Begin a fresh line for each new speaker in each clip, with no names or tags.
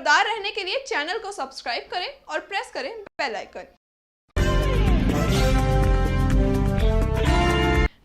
खबरदार रहने के लिए चैनल को सब्सक्राइब करें और प्रेस करें बेल आइकन।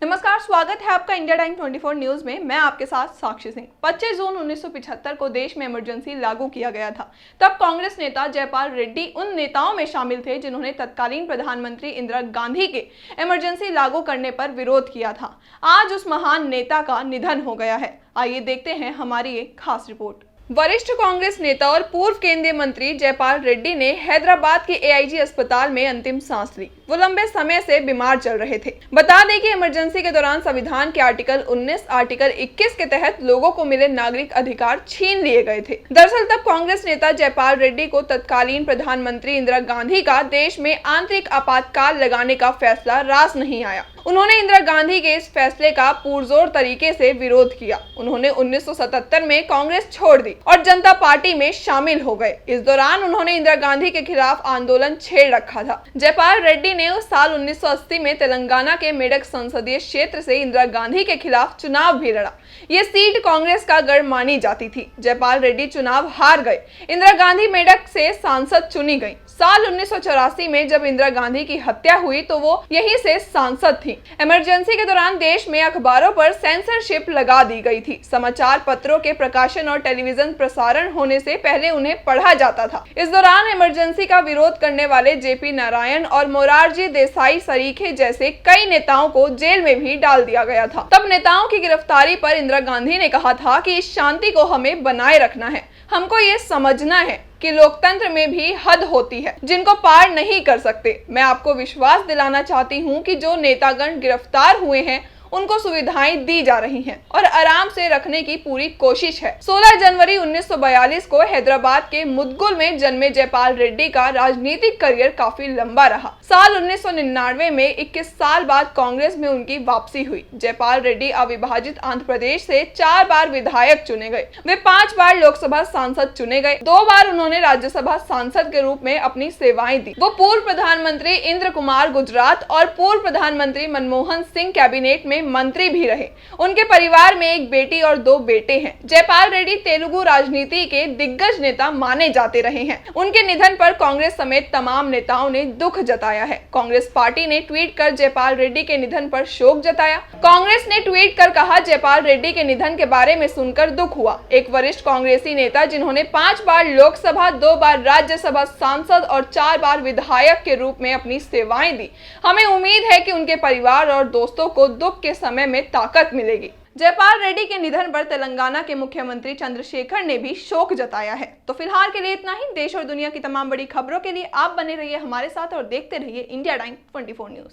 नमस्कार, स्वागत है आपका इंडिया टाइम 24 न्यूज में। मैं आपके साथ साक्षी सिंह। 25 जून 1975 को देश में इमरजेंसी लागू किया गया था। तब कांग्रेस नेता जयपाल रेड्डी उन नेताओं में शामिल थे जिन्होंने तत्कालीन प्रधानमंत्री इंदिरा गांधी के इमरजेंसी लागू करने पर विरोध किया था। आज उस महान नेता का निधन हो गया है। आइए देखते हैं हमारी एक खास रिपोर्ट। वरिष्ठ कांग्रेस नेता और पूर्व केंद्रीय मंत्री जयपाल रेड्डी ने हैदराबाद के एआईजी अस्पताल में अंतिम सांस ली। वो लंबे समय से बीमार चल रहे थे। बता दें कि इमरजेंसी के दौरान संविधान के आर्टिकल 19, आर्टिकल 21 के तहत लोगों को मिले नागरिक अधिकार छीन लिए गए थे। दरअसल तब कांग्रेस नेता जयपाल रेड्डी को तत्कालीन प्रधानमंत्री इंदिरा गांधी का देश में आंतरिक आपातकाल लगाने का फैसला रास नहीं आया। उन्होंने इंदिरा गांधी के इस फैसले का पुरजोर तरीके से विरोध किया। उन्होंने 1977 में कांग्रेस छोड़ दी और जनता पार्टी में शामिल हो गए। इस दौरान उन्होंने इंदिरा गांधी के खिलाफ आंदोलन छेड़ रखा था। जयपाल रेड्डी ने उस साल 1980 में तेलंगाना के मेडक संसदीय क्षेत्र से इंदिरा गांधी के खिलाफ चुनाव भी लड़ा। ये सीट कांग्रेस का गढ़ मानी जाती थी। जयपाल रेड्डी चुनाव हार गए। इंदिरा गांधी मेडक से सांसद चुनी गई। साल 1984 में जब इंदिरा गांधी की हत्या हुई तो वो यहीं से सांसद थी। इमरजेंसी के दौरान देश में अखबारों पर सेंसरशिप लगा दी गई थी। समाचार पत्रों के प्रकाशन और टेलीविजन प्रसारण होने से पहले उन्हें पढ़ा जाता था। इस दौरान इमरजेंसी का विरोध करने वाले जेपी नारायण और मोरारजी देसाई सरीखे जैसे कई नेताओं को जेल में भी डाल दिया गया था। तब नेताओं की गिरफ्तारी पर इंदिरा गांधी ने कहा था कि इस शांति को हमें बनाए रखना है। हमको ये समझना है कि लोकतंत्र में भी हद होती है जिनको पार नहीं कर सकते। मैं आपको विश्वास दिलाना चाहती हूँ कि जो नेतागण गिरफ्तार हुए हैं उनको सुविधाएं दी जा रही हैं और आराम से रखने की पूरी कोशिश है। 16 जनवरी 1942 को हैदराबाद के मुदगुल में जन्मे जयपाल रेड्डी का राजनीतिक करियर काफी लंबा रहा। साल 1999 में 21 साल बाद कांग्रेस में उनकी वापसी हुई। जयपाल रेड्डी अविभाजित आंध्र प्रदेश से 4 बार विधायक चुने गए। वे 5 बार लोकसभा सांसद चुने गए। 2 बार उन्होंने राज्यसभा सांसद के रूप में अपनी सेवाएं दी। वो पूर्व प्रधानमंत्री इंद्र कुमार गुजरात और पूर्व प्रधानमंत्री मनमोहन सिंह कैबिनेट में मंत्री भी रहे। उनके परिवार में एक बेटी और 2 बेटे हैं। जयपाल रेड्डी तेलुगु राजनीति के दिग्गज नेता माने जाते रहे हैं। उनके निधन पर कांग्रेस समेत तमाम नेताओं ने दुख जताया है। कांग्रेस पार्टी ने ट्वीट कर जयपाल रेड्डी के निधन पर शोक जताया। कांग्रेस ने ट्वीट कर कहा, जयपाल रेड्डी के निधन के बारे में सुनकर दुख हुआ। एक वरिष्ठ कांग्रेसी नेता जिन्होंने 5 बार लोकसभा, 2 बार राज्यसभा सांसद और 4 बार विधायक के रूप में अपनी सेवाएं दी। हमें उम्मीद है कि उनके परिवार और दोस्तों को दुख के समय में ताकत मिलेगी। जयपाल रेड्डी के निधन पर तेलंगाना के मुख्यमंत्री चंद्रशेखर ने भी शोक जताया है। तो फिलहाल के लिए इतना ही। देश और दुनिया की तमाम बड़ी खबरों के लिए आप बने रहिए हमारे साथ और देखते रहिए इंडिया टाइम 24 न्यूज।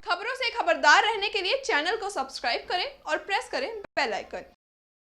खबरों से खबरदार रहने के लिए चैनल को सब्सक्राइब करें और प्रेस करें बेल आइकन।